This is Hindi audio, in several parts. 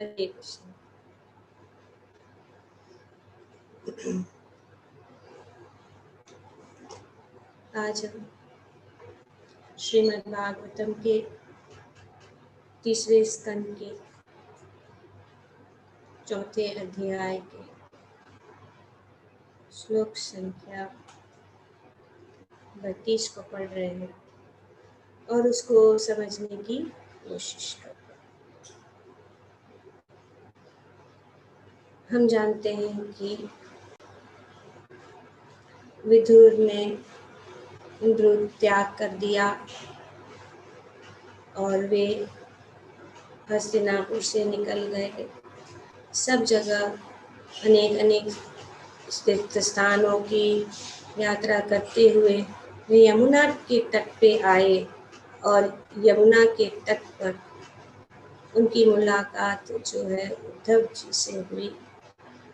हरे कृष्ण। आज हम श्रीमद् भागवतम के तीसरे स्कंद के चौथे अध्याय के श्लोक संख्या 32 को पढ़ रहे हैं और उसको समझने की कोशिश कर रहे हैं। हम जानते हैं कि विदुर ने इंद्र त्याग कर दिया और वे हस्तिनापुर से निकल गए। सब जगह अनेक अनेक तीर्थ स्थानों की यात्रा करते हुए वे यमुना के तट पे आए और यमुना के तट पर उनकी मुलाकात जो है उद्धव जी से हुई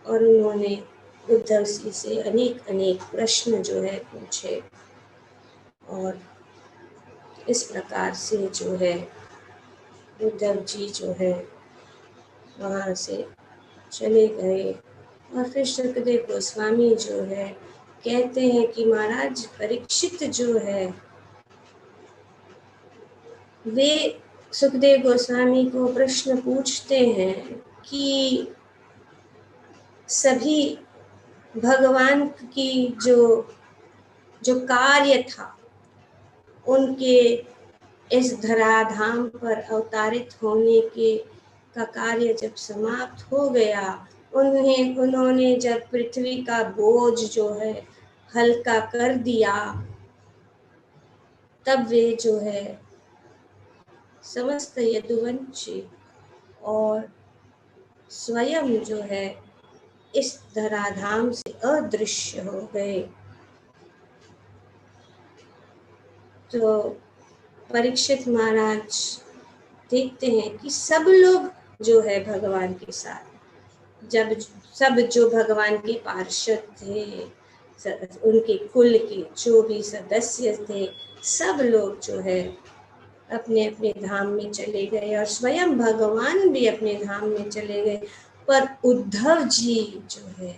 और उन्होंने उद्धव जी से अनेक अनेक प्रश्न जो है पूछे और इस प्रकार से जो है उद्धव जी जो है वहाँ से चले गए। और फिर सुखदेव गोस्वामी जो है कहते हैं कि महाराज परीक्षित जो है वे सुखदेव गोस्वामी को प्रश्न पूछते हैं कि सभी भगवान की जो कार्य था उनके इस धराधाम पर अवतारित होने के का कार्य जब समाप्त हो गया, उन्होंने जब पृथ्वी का बोझ जो है हल्का कर दिया, तब वे जो है समस्त यदुवंशी और स्वयं जो है इस धराधाम से अदृश्य हो गए। तो परीक्षित महाराज देखते हैं कि सब लोग जो है भगवान के साथ, जब सब जो भगवान के पार्षद थे, उनके कुल के जो भी सदस्य थे, सब लोग जो है अपने अपने धाम में चले गए और स्वयं भगवान भी अपने धाम में चले गए, पर उद्धव जी जो है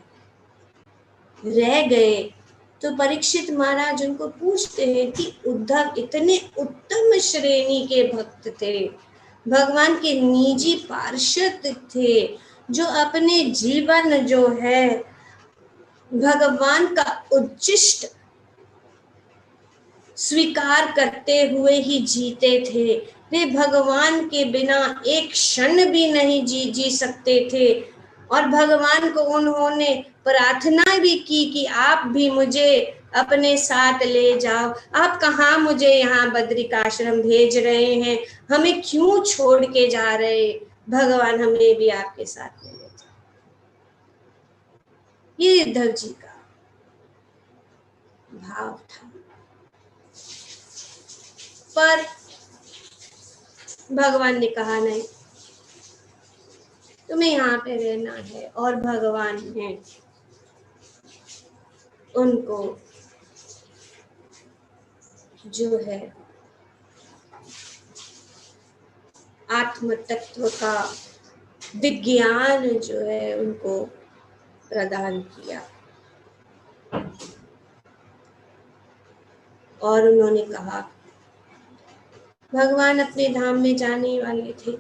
रह गए। तो परीक्षित महाराज उनको पूछते हैं कि उद्धव इतने उत्तम श्रेणी के भक्त थे, भगवान के निजी पार्षद थे, जो अपने जीवन जो है भगवान का उच्चिष्ट स्वीकार करते हुए ही जीते थे। वे भगवान के बिना एक क्षण भी नहीं जी सकते थे और भगवान को उन्होंने प्रार्थना भी की कि आप भी मुझे अपने साथ ले जाओ। आप कहाँ मुझे यहाँ बद्रिकाश्रम भेज रहे हैं, हमें क्यों छोड़ के जा रहे, भगवान हमें भी आपके साथ में ले जाओ। ये उद्धव जी का भाव था। पर भगवान ने कहा नहीं, तुम्हें यहाँ पे रहना है। और भगवान ने उनको जो है आत्म तत्व का विज्ञान जो है उनको प्रदान किया और उन्होंने कहा, भगवान अपने धाम में जाने वाले थे।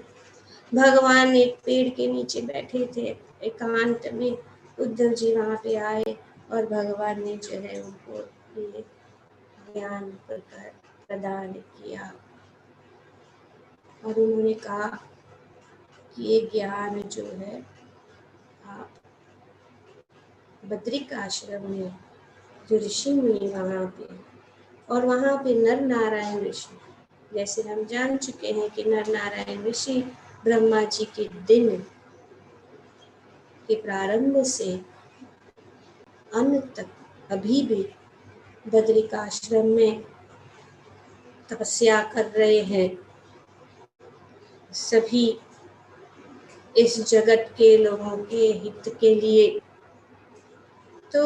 भगवान एक पेड़ के नीचे बैठे थे एकांत में। उद्धव जी वहाँ पे आए और भगवान ने जो है उनको ये ज्ञान प्रदान किया और उन्होंने कहा कि ये ज्ञान जो है आप बद्रिक आश्रम में जो ऋषि मुनि वहाँ पे, और वहाँ पे नर नारायण ऋषि, जैसे हम जान चुके हैं कि नर नारायण ऋषि ब्रह्मा जी के दिन के प्रारंभ से अंत तक अभी भी बद्रिक आश्रम में तपस्या कर रहे हैं। सभी इस जगत के लोगों के हित के लिए। तो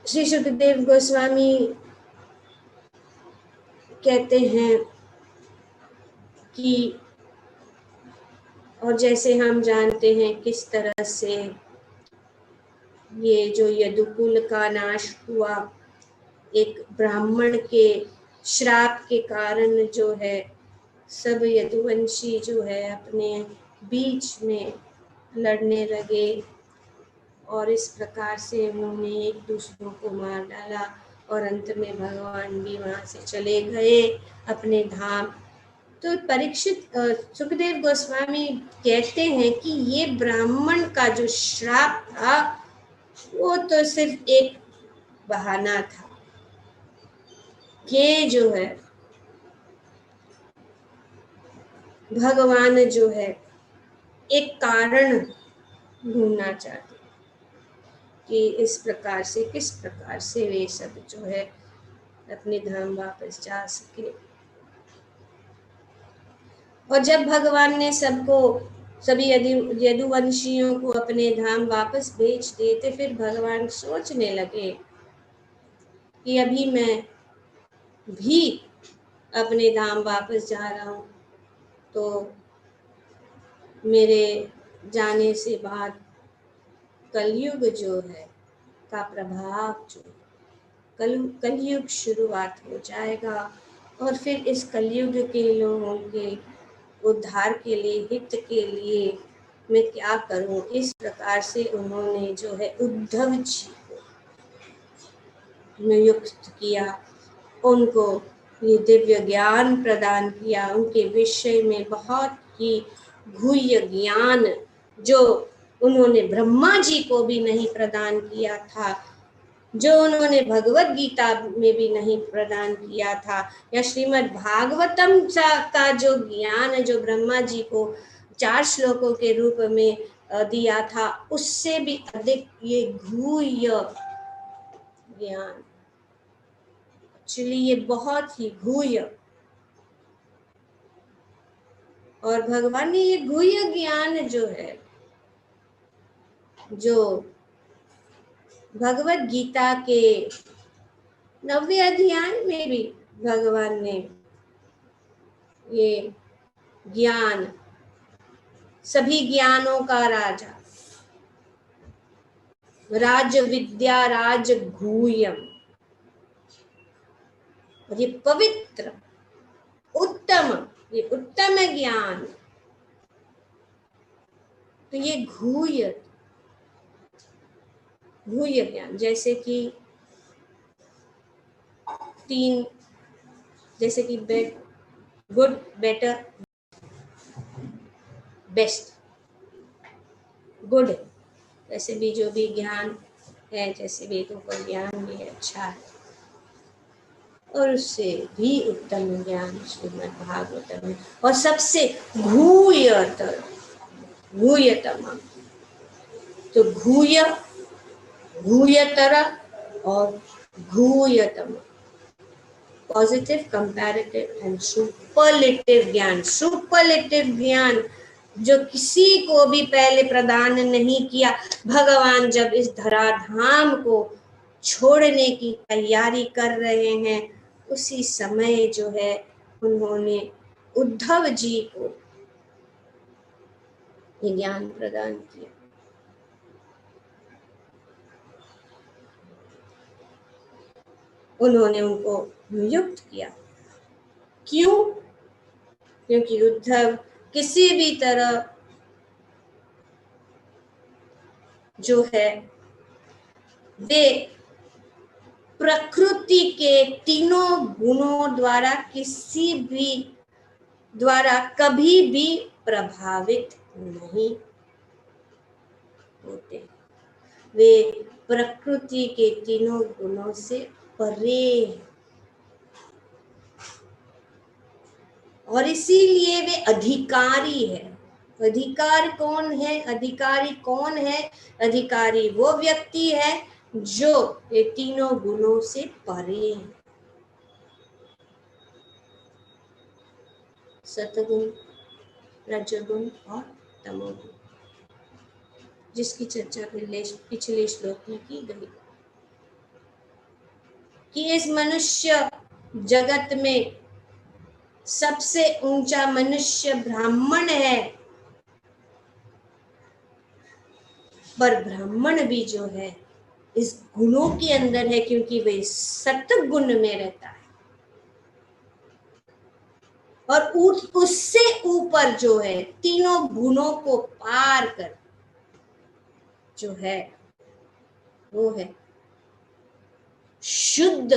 श्री सुखदेव गोस्वामी कहते हैं कि और जैसे हम जानते हैं किस तरह से ये जो यदुकुल का नाश हुआ, एक ब्राह्मण के श्राप के कारण जो है सब यदुवंशी जो है अपने बीच में लड़ने लगे और इस प्रकार से उन्होंने एक दूसरों को मार डाला और अंत में भगवान भी वहाँ से चले गए अपने धाम। तो परीक्षित सुखदेव गोस्वामी कहते हैं कि ये ब्राह्मण का जो श्राप था वो तो सिर्फ एक बहाना था कि जो है भगवान जो है एक कारण ढूंढना चाहते कि इस प्रकार से किस प्रकार से वे सब जो है अपने धाम वापस जा सके। और जब भगवान ने सबको सभी यदुवंशियों को अपने धाम वापस भेज दिए थे, फिर भगवान सोचने लगे कि अभी मैं भी अपने धाम वापस जा रहा हूँ, तो मेरे जाने से बाद कलयुग जो है का प्रभाव जो कलयुग शुरुआत हो जाएगा और फिर इस कलयुग के लोगों के उद्धार के लिए, हित के लिए मैं क्या करूं। इस प्रकार से उन्होंने जो है उद्धव जी को नियुक्त किया, उनको ये दिव्य ज्ञान प्रदान किया, उनके विषय में बहुत ही गुह्य ज्ञान जो उन्होंने ब्रह्मा जी को भी नहीं प्रदान किया था, जो उन्होंने भगवत गीता में भी नहीं प्रदान किया था, या श्रीमद् भागवतम का जो ज्ञान जो ब्रह्मा जी को 4 श्लोकों के रूप में दिया था, उससे भी अधिक ये गुह्य ज्ञान, एक्चुअली ये बहुत ही गुह्य, और भगवान ने ये गुह्य ज्ञान जो है, जो भगवत गीता के 9वें अध्याय में भी भगवान ने ये ज्ञान, सभी ज्ञानों का राजा, राज विद्या राज गुह्यम, और ये पवित्र उत्तम, ये उत्तम ज्ञान, तो ये गुह्य ज्ञान, जैसे कि 3, जैसे कि गुड, बेटर, बेस्ट। गुड वैसे भी जो भी ज्ञान है, जैसे वेदों का ज्ञान भी अच्छा है, और उससे भी उत्तम ज्ञान श्रीमद् भागवतम है, और सबसे गुह्यतम, तो गुह्यतर और गुह्यतम, पॉजिटिव, कंपैरेटिव एंड सुपरलेटिव ज्ञान। सुपरलेटिव ज्ञान जो किसी को भी पहले प्रदान नहीं किया। भगवान जब इस धराधाम को छोड़ने की तैयारी कर रहे हैं, उसी समय जो है उन्होंने उद्धव जी को ये ज्ञान प्रदान किया। उन्होंने उनको नियुक्त किया। क्यों? क्योंकि उद्धव किसी भी तरह जो है वे प्रकृति के तीनों गुणों द्वारा किसी भी द्वारा कभी भी प्रभावित नहीं होते। वे प्रकृति के तीनों गुणों से परे, और इसीलिए वे अधिकारी है। अधिकार कौन है? अधिकारी कौन है? अधिकारी वो व्यक्ति है जो ये तीनों गुणों से परे है। सतगुण, रजगुण और तमोगुण, जिसकी चर्चा पिछले श्लोक में की गई कि इस मनुष्य जगत में सबसे ऊंचा मनुष्य ब्राह्मण है, पर ब्राह्मण भी जो है इस गुणों के अंदर है, क्योंकि वे सत्गुण में रहता है। और उससे ऊपर जो है तीनों गुणों को पार कर जो है वो है शुद्ध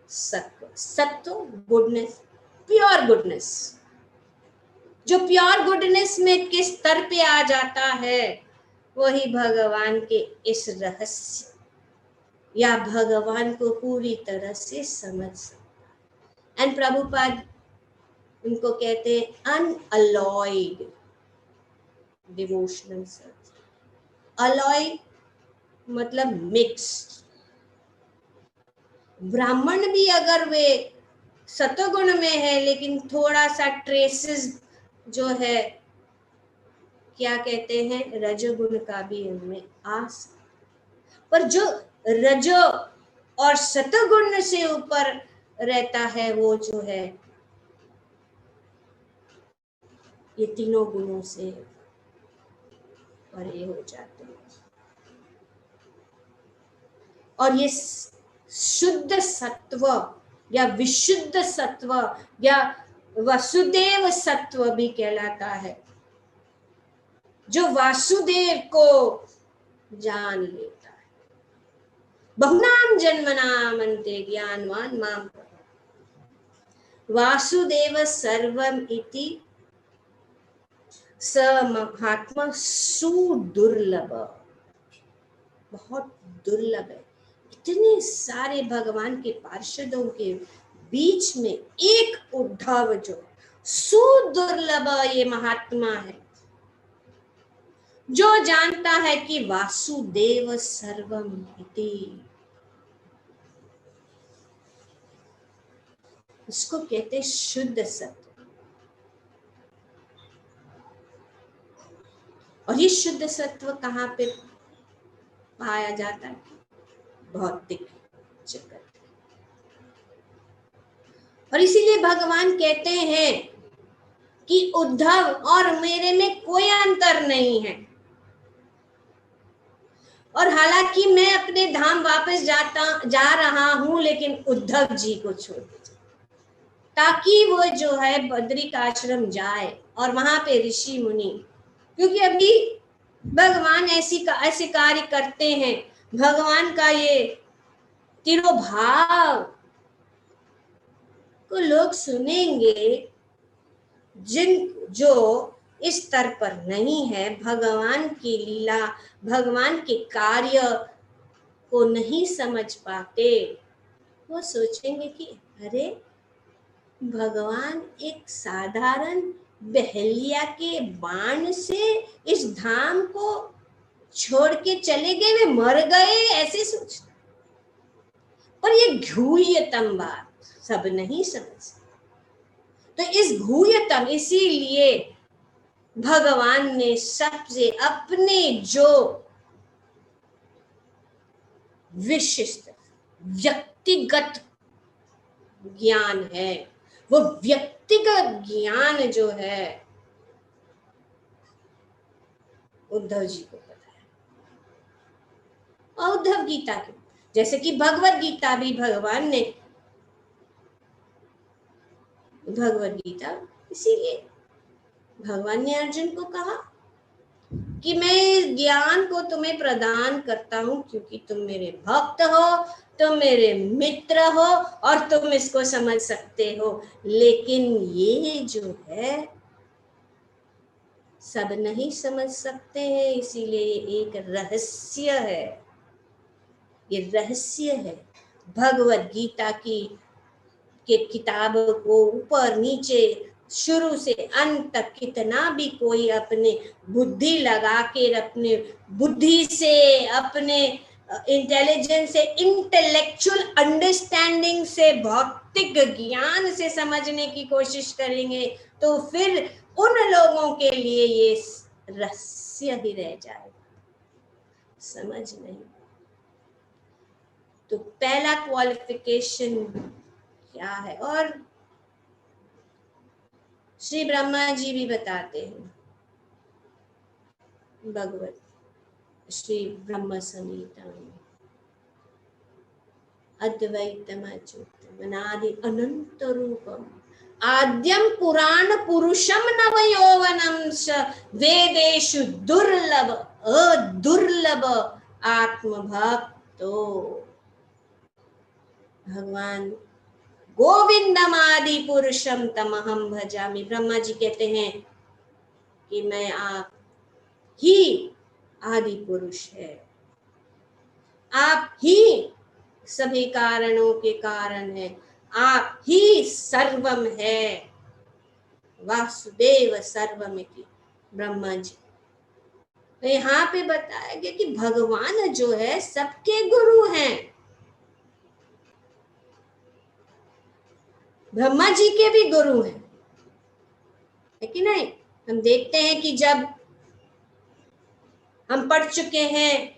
सत्व। सत्व गुडनेस, प्योर गुडनेस। जो प्योर गुडनेस में किस स्तर पे आ जाता है, वही भगवान के इस रहस्य या भगवान को पूरी तरह से समझ सकता है। एंड प्रभुपाद उनको कहते हैं अनअलॉयड डिवोशनल सर्च। अलॉय मतलब मिक्स्ड। ब्राह्मण भी अगर वे सतोगुण में है, लेकिन थोड़ा सा ट्रेसेस जो है क्या कहते हैं रजोगुण का भी उनमें आ सकता, पर जो रजो और सतोगुण से ऊपर रहता है वो जो है ये तीनों गुणों से परे हो जाते हैं। और ये शुद्ध सत्व या विशुद्ध सत्व या वसुदेव सत्व भी कहलाता है, जो वासुदेव को जान लेता है। बहुनाम जन्मनाम अन्ते ज्ञानवान माम वासुदेव सर्वम इति स महात्मा सुदुर्लभ। बहुत दुर्लभ है। इतने सारे भगवान के पार्षदों के बीच में एक उद्धव जो सुदुर्लभ ये महात्मा है, जो जानता है कि वासुदेव सर्वम इति। उसको कहते शुद्ध सत्व। और ये शुद्ध सत्व कहाँ पे पाया जाता है? भौतिक जगत। और इसीलिए भगवान कहते हैं कि उद्धव और मेरे में कोई अंतर नहीं है। और हालांकि मैं अपने धाम वापस जा रहा हूं, लेकिन उद्धव जी को छोड़ दीजिए, ताकि वो जो है बद्रिक आश्रम जाए और वहां पे ऋषि मुनि, क्योंकि अभी भगवान ऐसे कार्य करते हैं। भगवान का ये तिरोभाव को लोग सुनेंगे, जो इस स्तर पर नहीं है, भगवान की लीला भगवान के कार्य को नहीं समझ पाते। वो सोचेंगे कि अरे भगवान एक साधारण बहेलिया के बाण से इस धाम को छोड़ के चले गए, वे मर गए, ऐसे सोचते। पर ये घूयतम बात सब नहीं समझ। तो इस घूयतम, इसीलिए भगवान ने सबसे अपने जो विशिष्ट व्यक्तिगत ज्ञान है, वो व्यक्तिगत ज्ञान जो है उद्धव जी को पता है। और उद्धव गीता के जैसे कि भगवत गीता भी भगवान ने, भगवत गीता इसीलिए भगवान ने अर्जुन को कहा कि मैं ज्ञान को तुम्हें प्रदान करता हूं, क्योंकि तुम मेरे भक्त हो, तुम मेरे मित्र हो और तुम इसको समझ सकते हो। लेकिन ये जो है सब नहीं समझ सकते हैं, इसीलिए ये एक रहस्य है। ये रहस्य है भगवत गीता की के किताब को ऊपर नीचे शुरू से अंत तक कितना भी कोई अपने बुद्धि लगा के, अपने बुद्धि से, अपने इंटेलिजेंस से, इंटेलेक्चुअल अंडरस्टैंडिंग से, भौतिक ज्ञान से समझने की कोशिश करेंगे, तो फिर उन लोगों के लिए ये रहस्य ही रह जाएगा, समझ नहीं। तो पहला क्वालिफिकेशन क्या है? और श्री ब्रह्मा जी भी बताते हैं भगवत श्री ब्रह्म संहिता में, अद्वैतमच्युतम अनादि अनंत रूपम आद्यम पुराण पुरुषम नव यौवनम स वेदेषु दुर्लभ अदुर्लभ आत्मभक्तो। भगवान गोविंदमादि पुरुषम तमहम भजामि। ब्रह्मा जी कहते हैं कि मैं आप ही आदि पुरुष है, आप ही सभी कारणों के कारण है, आप ही सर्वम है, वासुदेव सर्वमिति। ब्रह्मा जी तो यहाँ पे बताया गया कि भगवान जो है सबके गुरु हैं। ब्रह्मा जी के भी गुरु हैं, है कि नहीं? हम देखते हैं कि जब हम पढ़ चुके हैं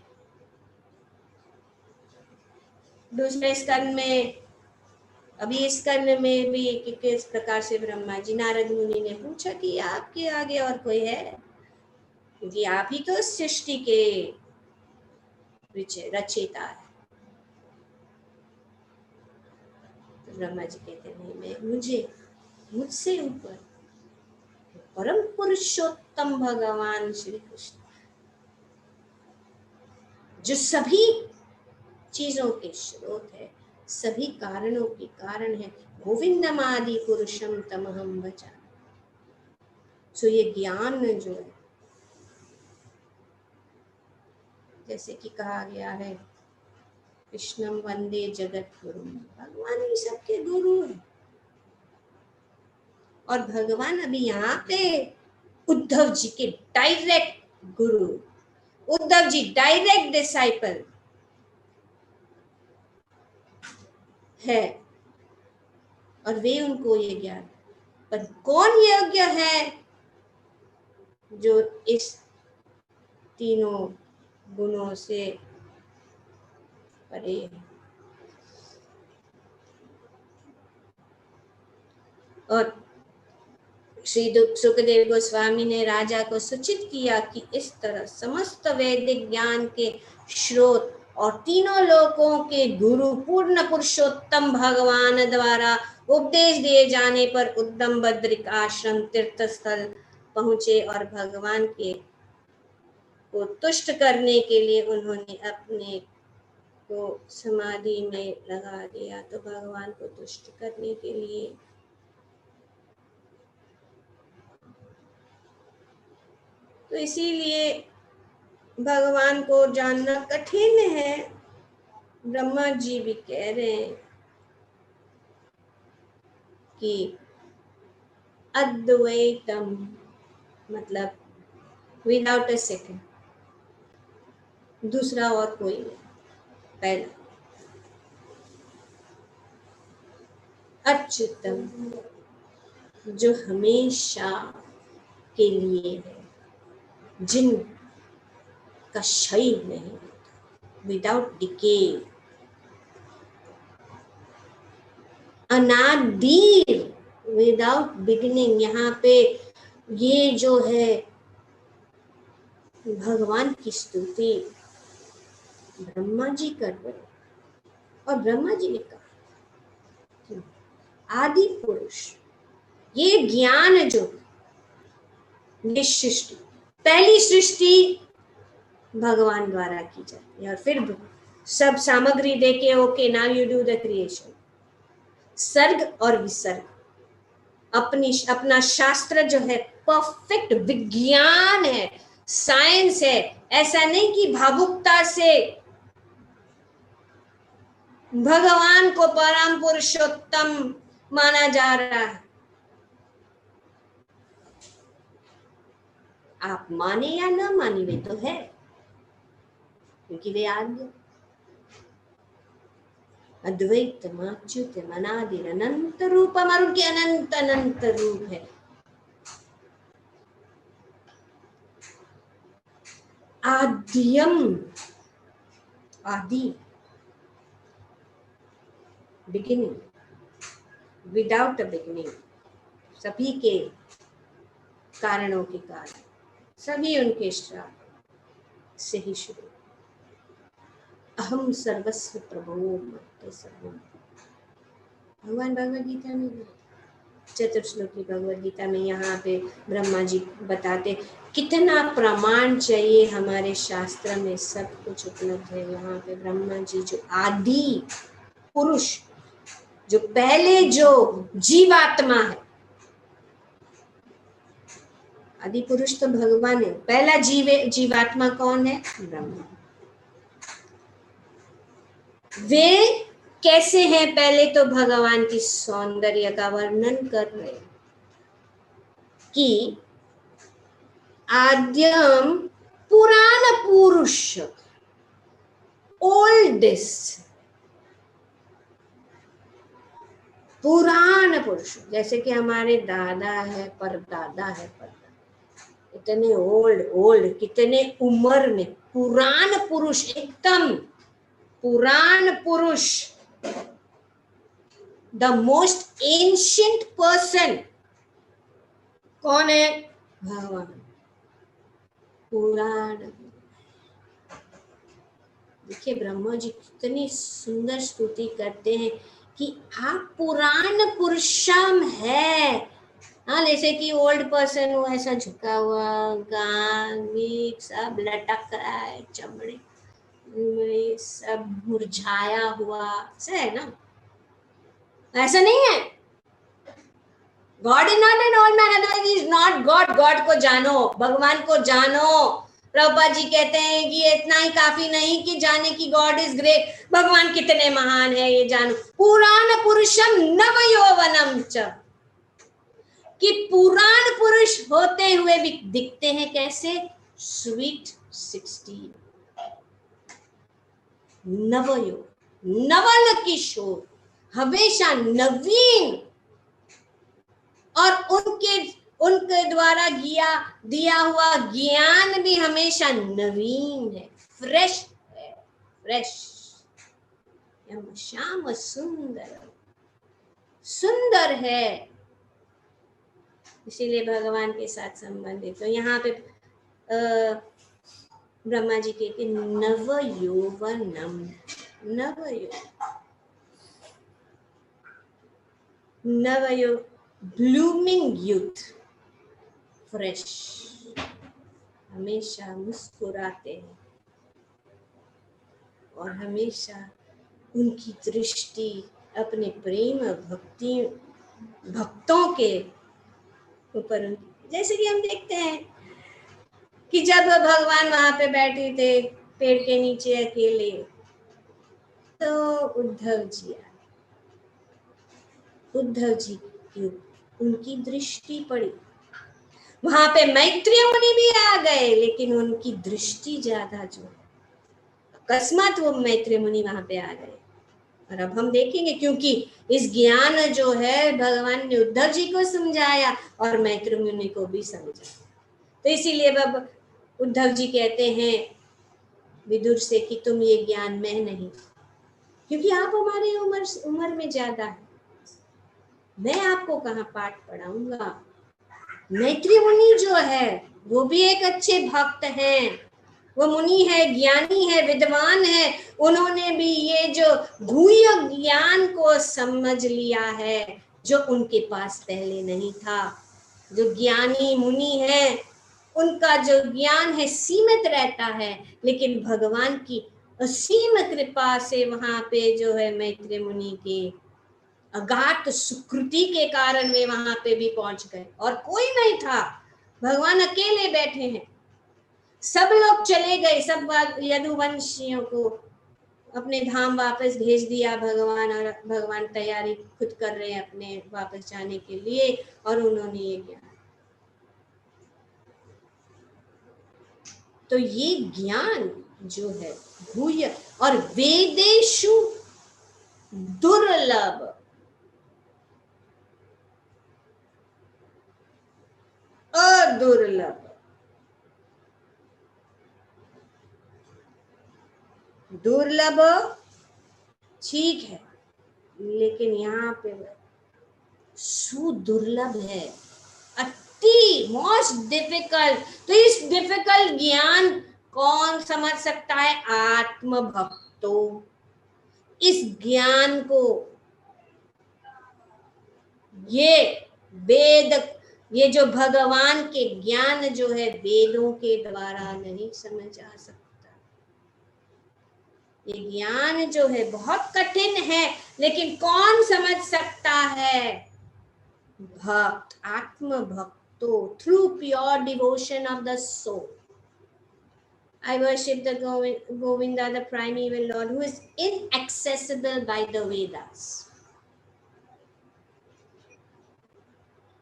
दूसरे स्कंद में, अभी इस स्कंद में भी कि किस प्रकार से ब्रह्मा जी नारद मुनि ने पूछा कि आपके आगे और कोई है, क्योंकि आप ही तो सृष्टि के रचयिता है। तो ब्रह्मा जी कहते नहीं, मैं मुझसे ऊपर परम पुरुषोत्तम भगवान श्री कृष्ण जो सभी चीजों के स्रोत है, सभी कारणों के कारण है, गोविंदमादि पुरुषम तमहम भजामि। सो ये ज्ञान जो है, जैसे कि कहा गया है कृष्णम वंदे जगत गुरु, भगवान ही सबके गुरु है। और भगवान अभी यहाँ पे उद्धव जी के डायरेक्ट गुरु, उद्धव जी डायरेक्ट डिसाइपल है, और वे उनको ये ज्ञान, पर कौन योग्य है जो इस तीनों गुणों से परे है। और श्री सुखदेव गोस्वामी ने राजा को सूचित किया कि इस तरह समस्त वैदिक ज्ञान के स्रोत और तीनों लोकों के गुरु पूर्ण पुरुषोत्तम भगवान द्वारा उपदेश दिए जाने पर उद्दम बद्रिक आश्रम तीर्थ स्थल पहुंचे और भगवान के को तुष्ट करने के लिए उन्होंने अपने को समाधि में लगा दिया। तो भगवान को तुष्ट करने के लिए तो इसीलिए भगवान को जानना कठिन है। ब्रह्मा जी भी कह रहे हैं कि अद्वैतम मतलब विदाउट अ सेकंड, दूसरा और कोई नहीं, पहला अच्युतम जो हमेशा के लिए है, जिन का क्षय नहीं, विदाउट डिके, अनादि विदाउट बिगिनिंग। यहाँ पे ये जो है भगवान की स्तुति ब्रह्मा जी कर रहे, और ब्रह्मा जी ने कहा आदि पुरुष, ये ज्ञान जो ये सृष्टि, पहली सृष्टि भगवान द्वारा की जाती है, और फिर सब सामग्री देके okay now you do the creation. सर्ग और विसर्ग अपना शास्त्र जो है परफेक्ट विज्ञान है, साइंस है। ऐसा नहीं कि भावुकता से भगवान को परम पुरुषोत्तम माना जा रहा है। आप माने या ना माने वे तो है, क्योंकि वे आद्य अद्वैत अच्युत अनादि अनंत रूपम, और उनके अनंत अनंत रूप है। आद्यम आदि, बिगिनिंग, विदाउट अ बिगिनिंग। सभी के कारणों के कारण, सभी उनके श्राप से ही शुरू। अहम सर्वस्व प्रभो मत्ते सर्वम। भगवान भगवद गीता में, चतुर्श्लोकी भगवद गीता में यहाँ पे ब्रह्मा जी बताते कितना प्रमाण चाहिए, हमारे शास्त्र में सब कुछ उपलब्ध है। यहाँ पे ब्रह्मा जी जो आदि पुरुष, जो पहले जो जीवात्मा है, आदि पुरुष तो भगवान है, पहला जीवात्मा कौन है? ब्रह्मा। वे कैसे हैं? पहले तो भगवान की सौंदर्य का वर्णन कर रहे कि आद्यम पुराण पुरुष, ओल्डेस्ट पुराण पुरुष, जैसे कि हमारे दादा है, परदादा है, इतने ओल्ड कितने उम्र में, पुराण पुरुष, एकदम पुराण पुरुष, द मोस्ट एंशियंट पर्सन कौन है? भगवान। पुराण। देखिए ब्रह्मा जी कितनी सुंदर स्तुति करते हैं कि आप पुराण पुरुषम है। हाँ, जैसे कि ओल्ड पर्सन वो ऐसा झुका हुआ, गान सब लटक रहा है, चमड़े में सब मुरझाया हुआ से है ना, ऐसा नहीं है। God is not an old man, otherwise is not God. God को जानो, भगवान को जानो। प्रभुपाद जी कहते हैं कि इतना ही काफी नहीं कि जाने की गॉड इज ग्रेट, भगवान कितने महान है ये जानो। पुराण पुरुषम नव यौवनम च, कि पुराण पुरुष होते हुए भी दिखते हैं कैसे? स्वीट 16, नवयो, नवल किशोर, हमेशा नवीन, और उनके द्वारा दिया हुआ ज्ञान भी हमेशा नवीन है, फ्रेश है, फ्रेश। श्याम सुंदर, सुंदर है, इसीलिए भगवान के साथ संबंधित। तो यहाँ पे ब्रह्मा जी कहते नव यौवनम, नवयो, ब्लूमिंग यूथ, फ्रेश, हमेशा मुस्कुराते हैं, और हमेशा उनकी दृष्टि अपने प्रेम भक्तों के ऊपर। जैसे कि हम देखते हैं कि जब भगवान वहां पे बैठे थे पेड़ के नीचे अकेले, तो उद्धव जी की उनकी दृष्टि पड़ी। वहां पे मैत्रेय मुनि भी आ गए, लेकिन उनकी दृष्टि ज्यादा, जो अकस्मात वो मैत्रेय मुनि वहां पे आ गए। और अब हम देखेंगे, क्योंकि इस ज्ञान जो है भगवान ने उद्धव जी को समझाया और मैत्रेय मुनि को भी समझाया। तो इसीलिए अब उद्धव जी कहते हैं विदुर से कि तुम ये ज्ञान में नहीं, क्योंकि आप हमारे उम्र में ज्यादा है, मैं आपको कहाँ पाठ पढ़ाऊंगा। मैत्रेय मुनि जो है वो भी एक अच्छे भक्त हैं, वो मुनि है, ज्ञानी है, विद्वान है। उन्होंने भी ये जो गुह्य ज्ञान को समझ लिया है, जो उनके पास पहले नहीं था। जो ज्ञानी मुनि है उनका जो ज्ञान है सीमित रहता है, लेकिन भगवान की असीम कृपा से वहां पे जो है मैत्रेय मुनि के अगाध सुकृति के कारण वे वहां पे भी पहुंच गए, और कोई नहीं था, भगवान अकेले बैठे हैं। सब लोग चले गए, सब यदुवंशियों को अपने धाम वापस भेज दिया भगवान, और भगवान तैयारी खुद कर रहे हैं अपने वापस जाने के लिए, और उन्होंने ये ज्ञान। तो ये ज्ञान जो है गुह्य और वेदेषु दुर्लभ, अदुर्लभ, दुर्लभ ठीक है, लेकिन यहाँ पे सुदुर्लभ है, अति मोस्ट डिफिकल्ट। तो इस डिफिकल्ट ज्ञान कौन समझ सकता है? आत्म भक्तों। इस ज्ञान को ये वेद, ये जो भगवान के ज्ञान जो है वेदों के द्वारा नहीं समझ आ सकता। ये ज्ञान जो है बहुत कठिन है, लेकिन कौन समझ सकता है? भक्त, आत्म भक्तों, through pure devotion of the soul. I worship the Govinda, the primeval Lord, who is inaccessible by the Vedas.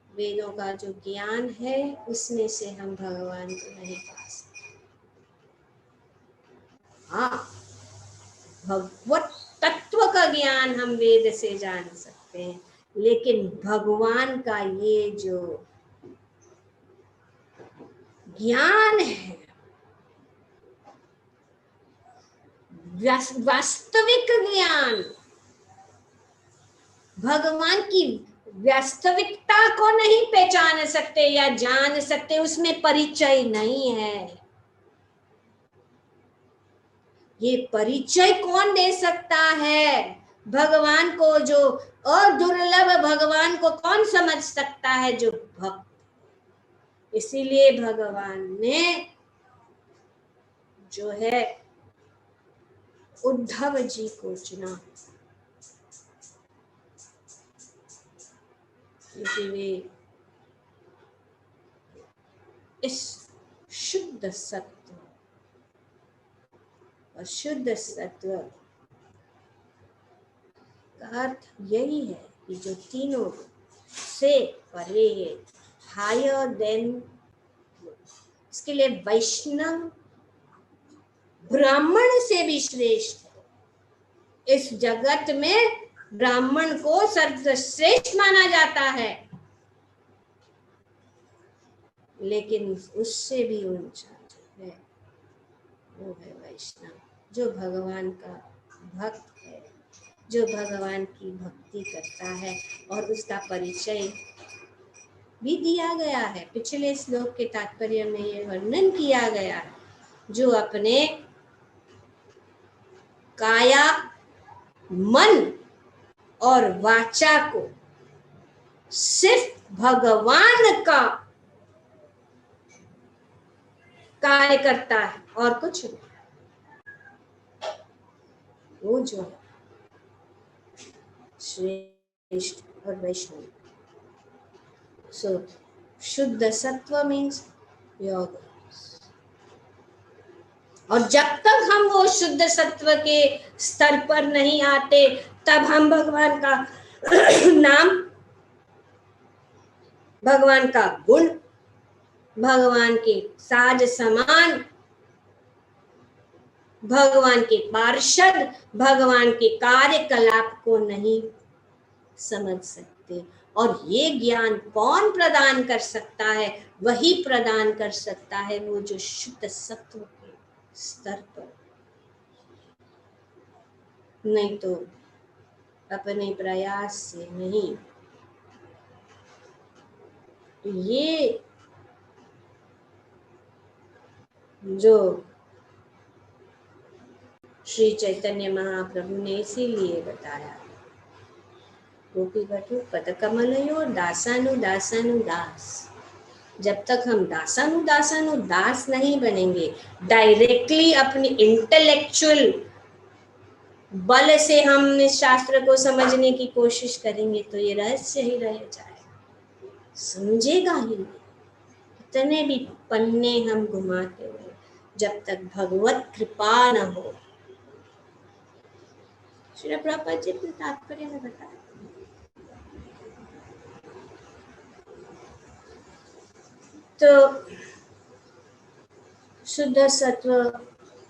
वेदों का जो ज्ञान है उसमें से हम भगवान को नहीं पा सकते। हाँ, भगवत तत्व का ज्ञान हम वेद से जान सकते हैं, लेकिन भगवान का ये जो ज्ञान है, वास्तविक ज्ञान, भगवान की वास्तविकता को नहीं पहचान सकते या जान सकते, उसमें परिचय नहीं है। ये परिचय कौन दे सकता है? भगवान को जो अदुर्लभ भगवान को कौन समझ सकता है? जो भक्त। इसीलिए भगवान ने जो है उद्धव जी को चुना, क्योंकि वे इस शुद्ध सत्व और शुद्ध सत्व का अर्थ यही है कि जो तीनों से परे है, हायर देन। इसके लिए वैष्णव ब्राह्मण से भी श्रेष्ठ है। इस जगत में ब्राह्मण को सर्वश्रेष्ठ माना जाता है, लेकिन उससे भी ऊंचा जो है वो है वैष्णव, जो भगवान का भक्त है, जो भगवान की भक्ति करता है। और उसका परिचय भी दिया गया है, पिछले श्लोक के तात्पर्य में ये वर्णन किया गया है। जो अपने काया, मन और वाचा को सिर्फ भगवान का कार्य करता है और कुछ नहीं, वो जो है श्रेष्ठ और वैष्णव। सो शुद्ध सत्व मीन्स योग। और जब तक हम वो शुद्ध सत्व के स्तर पर नहीं आते, तब हम भगवान का नाम, भगवान का गुण, भगवान के साज समान, भगवान के पार्षद, भगवान के कार्यकलाप को नहीं समझ सकते। और ये ज्ञान कौन प्रदान कर सकता है? वही प्रदान कर सकता है वो जो शुद्ध सत्व के स्तर पर, नहीं तो अपने प्रयास से नहीं। ये जो श्री चैतन्य महाप्रभु ने इसीलिए बताया, गोपी बटु पद कमलयो दासानु दासानु दास। जब तक हम दासानु दासानु दास नहीं बनेंगे, डायरेक्टली अपनी इंटेलेक्चुअल बल से हम इस शास्त्र को समझने की कोशिश करेंगे तो ये रहस्य ही रह जाएगा, समझेगा ही नहीं। कितने भी पन्ने हम घुमाते हुए, जब तक भगवत कृपा न हो। श्री प्रभुपाद जी ने तात्पर्य में बताया। तो शुद्ध सत्व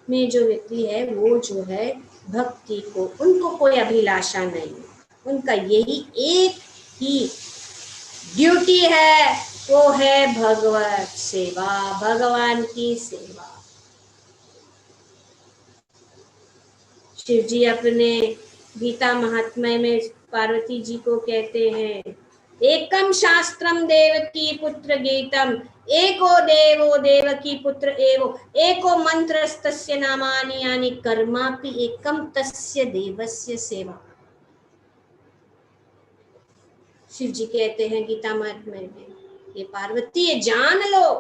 में जो व्यक्ति है वो जो है भक्ति को, उनको कोई अभिलाषा नहीं, उनका यही एक ही ड्यूटी है, वो है भगवत सेवा, भगवान की सेवा। शिव जी अपने गीता महात्म्य में पार्वती जी को कहते हैं एकम शास्त्रम देवकी पुत्र गीतम, एको देवो देवकी पुत्र एवो, एको मंत्रस्तस्य नामानि यानि कर्मापि एकम तस्य देवस्य सेवा। शिव जी कहते हैं गीता महात्म्य में, ये पार्वती ये जान लो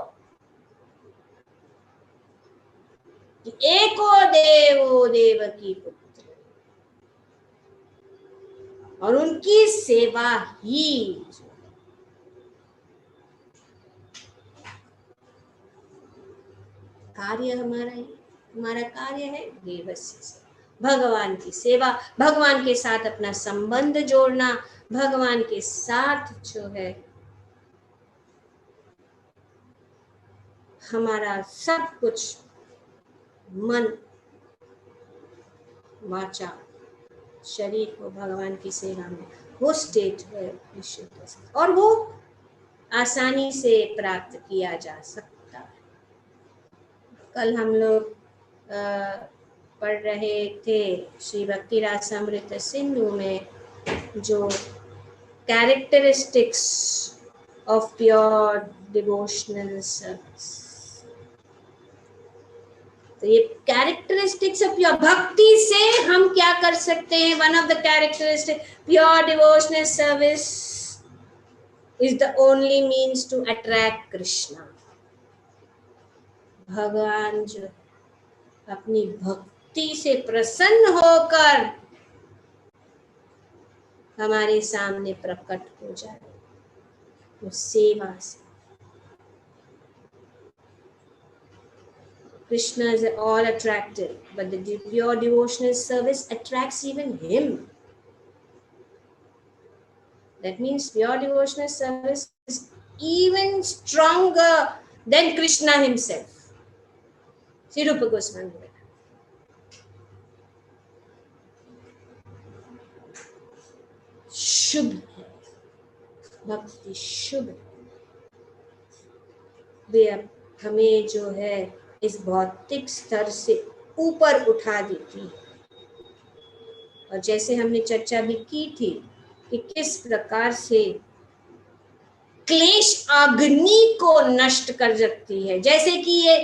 कि एको देवो देवकी पुत्र, और उनकी सेवा ही कार्य हमारा है। हमारा कार्य है देवस्य सेवा, भगवान की सेवा, भगवान के साथ अपना संबंध जोड़ना, भगवान के साथ जो है हमारा सब कुछ मन वाचा शरीर को भगवान की सेवा में, वो स्टेट है विशुद्ध, और वो आसानी से प्राप्त किया जा सकता है। कल हम लोग पढ़ रहे थे श्री भक्ति रासामृत सिंधु में जो characteristics of pure devotional service, तो ये कैरेक्टरिस्टिक्स ऑफ प्योर भक्ति से हम क्या कर सकते हैं। One of the characteristic pure devotional service is the only means to attract Krishna. भगवान जो अपनी भक्ति से प्रसन्न होकर हमारे सामने प्रकट हो जाए, तो सेवा से। Krishna is all attractive, but the pure devotional service attracts even him. That means pure devotional service is even stronger than Krishna himself. Sri Rupa Goswami. शुभ है भक्ति, शुभ वे हमें जो है इस भौतिक स्तर से ऊपर उठा देती है। और जैसे हमने चर्चा भी की थी कि किस प्रकार से क्लेश अग्नि को नष्ट कर सकती है, जैसे कि ये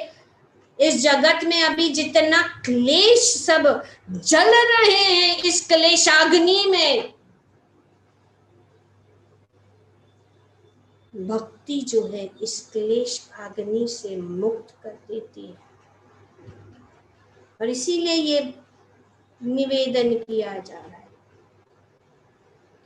इस जगत में अभी जितना क्लेश सब जल रहे हैं इस क्लेशाग्नि में, भक्ति जो है इस क्लेश अग्नि से मुक्त कर देती है। और इसीलिए ये निवेदन किया जा रहा है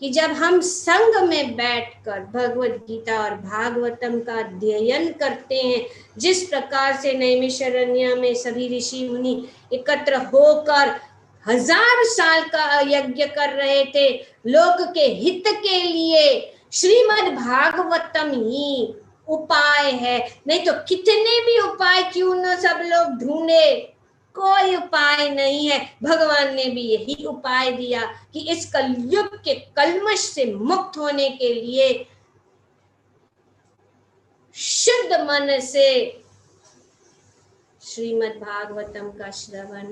कि जब हम संग में बैठकर भगवत गीता और भागवतम का अध्ययन करते हैं, जिस प्रकार से नैमिषारण्य में सभी ऋषि मुनि एकत्र होकर 1000 साल का यज्ञ कर रहे थे लोक के हित के लिए, श्रीमद् भागवतम ही उपाय है। नहीं तो कितने भी उपाय क्यों न सब लोग ढूंढे, कोई उपाय नहीं है। भगवान ने भी यही उपाय दिया कि इस कलयुग के कल्मश से मुक्त होने के लिए शुद्ध मन से श्रीमद् भागवतम का श्रवण,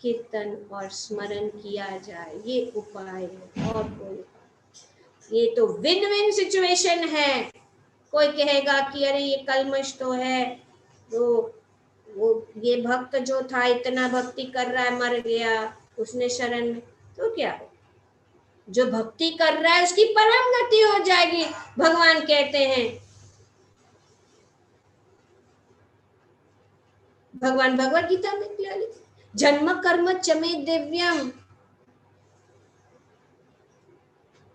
कीर्तन और स्मरण किया जाए, ये उपाय है और कोई। ये तो विन विन सिचुएशन है। कोई कहेगा कि अरे ये कल्मश तो है, तो वो ये भक्त जो था इतना भक्ति कर रहा है मर गया उसने शरण में, तो क्या हो, जो भक्ति कर रहा है उसकी परम गति हो जाएगी। भगवान कहते हैं, भगवान भगवद गीता में जन्म कर्म चमे दिव्यम,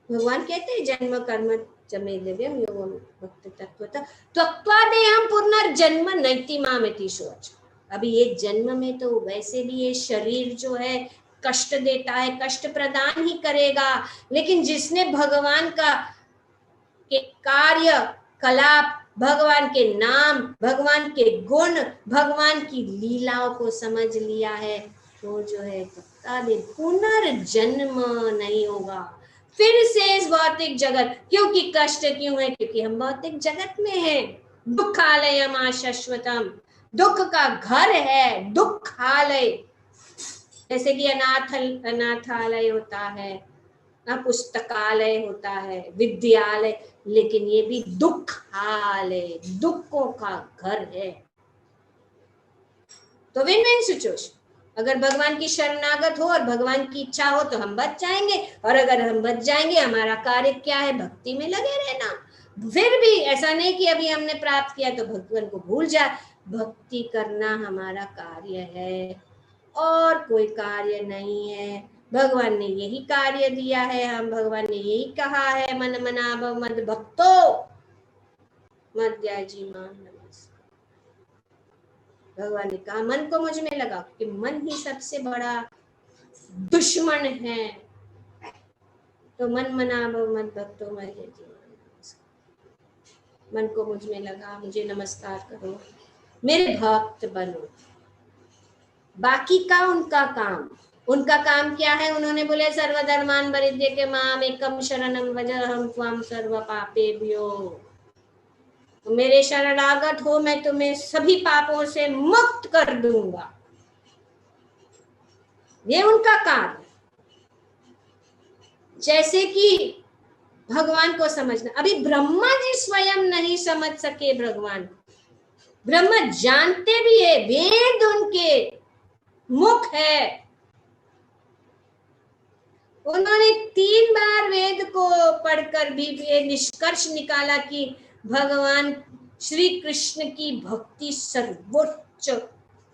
भगवान कहते हैं जन्म कर्म चमे दिव्यम योगम भक्ति तत्वतः त्वक्त्वा देहम पुनर्जन्म नैति मामिति सोच। अभी ये जन्म में तो वैसे भी ये शरीर जो है कष्ट देता है, कष्ट प्रदान ही करेगा, लेकिन जिसने भगवान का के कार्य कलाप, भगवान के नाम, भगवान के गुण, भगवान की लीलाओं को समझ लिया है, वो जो है पुनर्जन्म नहीं होगा फिर से इस भौतिक जगत। क्योंकि कष्ट क्यों है? क्योंकि हम भौतिक जगत में हैं। दुखालयम शाश्वतम, दुख का घर है, दुखालय। जैसे कि अनाथालय होता है, पुस्तकालय होता है, विद्यालय, लेकिन ये भी दुखालय, दुखों का घर है। तो विन विन सिचुएशन। अगर भगवान की शरणागत हो और भगवान की इच्छा हो तो हम बच जाएंगे, और अगर हम बच जाएंगे, हमारा कार्य क्या है? भक्ति में लगे रहना। फिर भी ऐसा नहीं कि अभी हमने प्राप्त किया तो भगवान को भूल जाए। भक्ति करना हमारा कार्य है और कोई कार्य नहीं है। भगवान ने यही कार्य दिया है, हम भगवान ने यही कहा है, मन मनाभव मद भक्तो मद्याजी मान नमस्कार। भगवान ने कहा मन को मुझ में लगा, कि मन ही सबसे बड़ा दुश्मन है। तो मन मनाभव मद भक्तो मद्याजी मान नमस्कार। मन को मुझ में लगा, मुझे नमस्कार करो, मेरे भक्त बनो। बाकी का उनका काम क्या है? उन्होंने बोले सर्वधर्मान परित्यज्य माम एकम शरणम व्रज अहम त्वाम सर्व पापेभ्यो। तो मेरे शरणागत हो, मैं तुम्हें सभी पापों से मुक्त कर दूंगा। ये उनका कार्य। जैसे कि भगवान को समझना, अभी ब्रह्मा जी स्वयं नहीं समझ सके भगवान। ब्रह्मा जानते भी है, वेद उनके मुख है। उन्होंने 3 बार वेद को पढ़कर भी ये निष्कर्ष निकाला कि भगवान श्री कृष्ण की भक्ति सर्वोच्च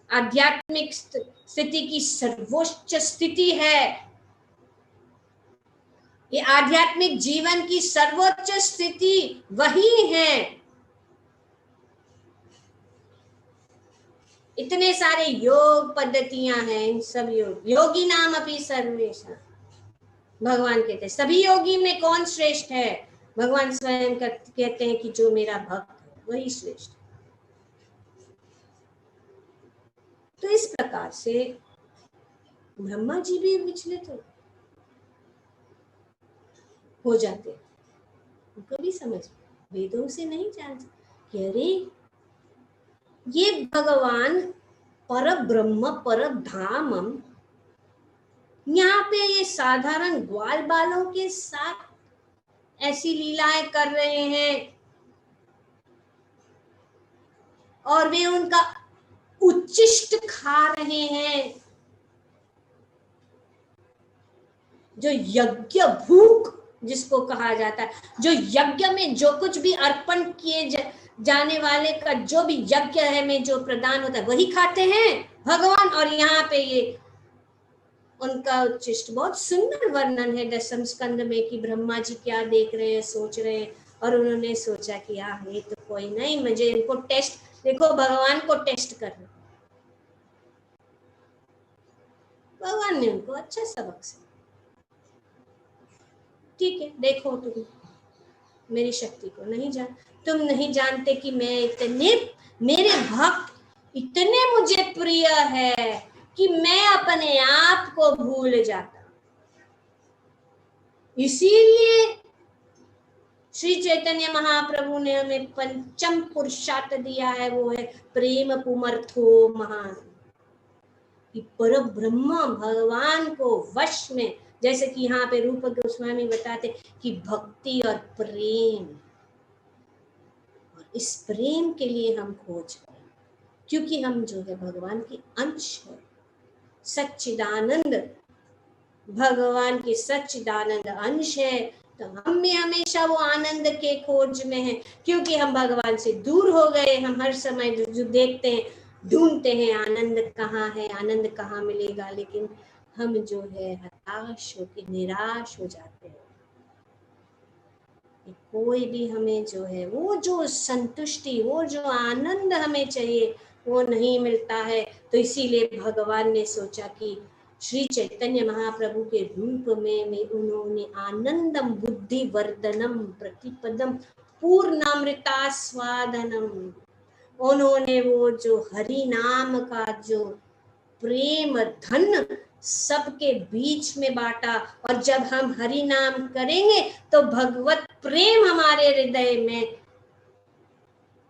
आध्यात्मिक स्थिति की सर्वोच्च स्थिति है। ये आध्यात्मिक जीवन की सर्वोच्च स्थिति वही है। इतने सारे योग पद्धतियां हैं, इन सब योगी नाम अपनी सर्वेशा। भगवान कहते हैं सभी योगी में कौन श्रेष्ठ है? भगवान स्वयं कहते हैं कि जो मेरा भक्त है वही श्रेष्ठ है। तो इस प्रकार से ब्रह्मा जी भी विचलित हो जाते, उनको भी समझ वेदों से नहीं जान कि अरे ये भगवान पर ब्रह्म पर धामम यहाँ पे ये साधारण ग्वाल बालों के साथ ऐसी लीलाएं कर रहे हैं, और वे उनका उच्चिष्ट खा रहे हैं। जो यज्ञ भूख जिसको कहा जाता है, जो यज्ञ में जो कुछ भी अर्पण किए जाने वाले का जो भी यज्ञ है में जो प्रदान होता है वही खाते हैं भगवान। और यहाँ पे ये उनका उच्चिष्ट, बहुत सुंदर वर्णन है 10वें स्कंद में कि ब्रह्मा जी क्या देख रहे हैं, सोच रहे हैं, और उन्होंने सोचा कि ये तो कोई नहीं, मुझे इनको टेस्ट, देखो भगवान को टेस्ट कर रहे। भगवान ने उनको अच्छा सबक सिखाया, ठीक है देखो तुम मेरी शक्ति को नहीं तुम नहीं जानते कि मैं इतने, मेरे भक्त इतने मुझे प्रिय है कि मैं अपने आप को भूल जाता। इसीलिए श्री चैतन्य महाप्रभु ने हमें पंचम पुरुषार्थ दिया है, वो है प्रेम पुमर्थो महान। कि पर ब्रह्म भगवान को वश में, जैसे कि यहाँ पे रूप गोस्वामी बताते कि भक्ति और प्रेम, और इस प्रेम के लिए हम खोज रहे हैं, क्योंकि हम जो है भगवान की अंश है, सच्चिदानंद भगवान के सच्चिदानंद अंश है। तो हम भी हमेशा वो आनंद के खोज में हैं, क्योंकि हम भगवान से दूर हो गए। हम हर समय जो देखते हैं, ढूंढते हैं आनंद कहाँ है, आनंद कहाँ मिलेगा, लेकिन हम जो है हताश होकर निराश हो जाते हैं। कोई भी हमें जो है वो जो संतुष्टि, वो जो आनंद हमें चाहिए वो नहीं मिलता है। तो इसीलिए भगवान ने सोचा कि श्री चैतन्य महाप्रभु के रूप में उन्होंने आनंदम बुद्धि वर्धनम प्रतिपदम पूर्णामृतास्वादनम, उन्होंने वो जो हरि नाम का जो प्रेम धन सबके बीच में बांटा। और जब हम हरि नाम करेंगे तो भगवत प्रेम हमारे हृदय में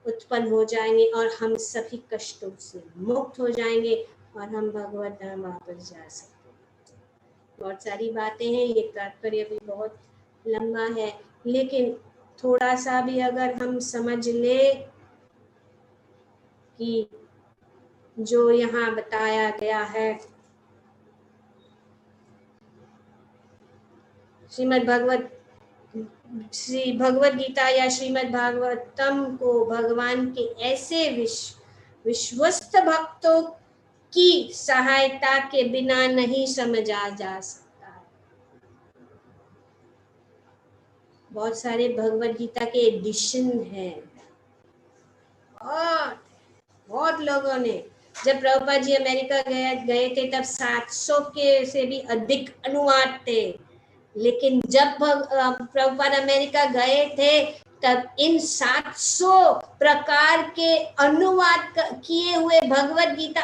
उत्पन्न हो जाएंगे और हम सभी कष्टों से मुक्त हो जाएंगे और हम भगवत धाम वापस जा सकते हैं। बहुत सारी बातें हैं, ये तात्पर्य भी बहुत लंबा है, लेकिन थोड़ा सा भी अगर हम समझ ले कि जो यहाँ बताया गया है श्री भगवत गीता या श्रीमद् भागवतम को भगवान के ऐसे विश्वस्त भक्तों की सहायता के बिना नहीं समझा जा सकता है। बहुत सारे भगवत गीता के एडिशन हैं और बहुत लोगों ने, जब प्रभुपाद जी अमेरिका गए थे तब 700 के से भी अधिक अनुवाद थे, लेकिन जब प्रभुपाद अमेरिका गए थे तब इन 700 प्रकार के अनुवाद किए हुए भगवत गीता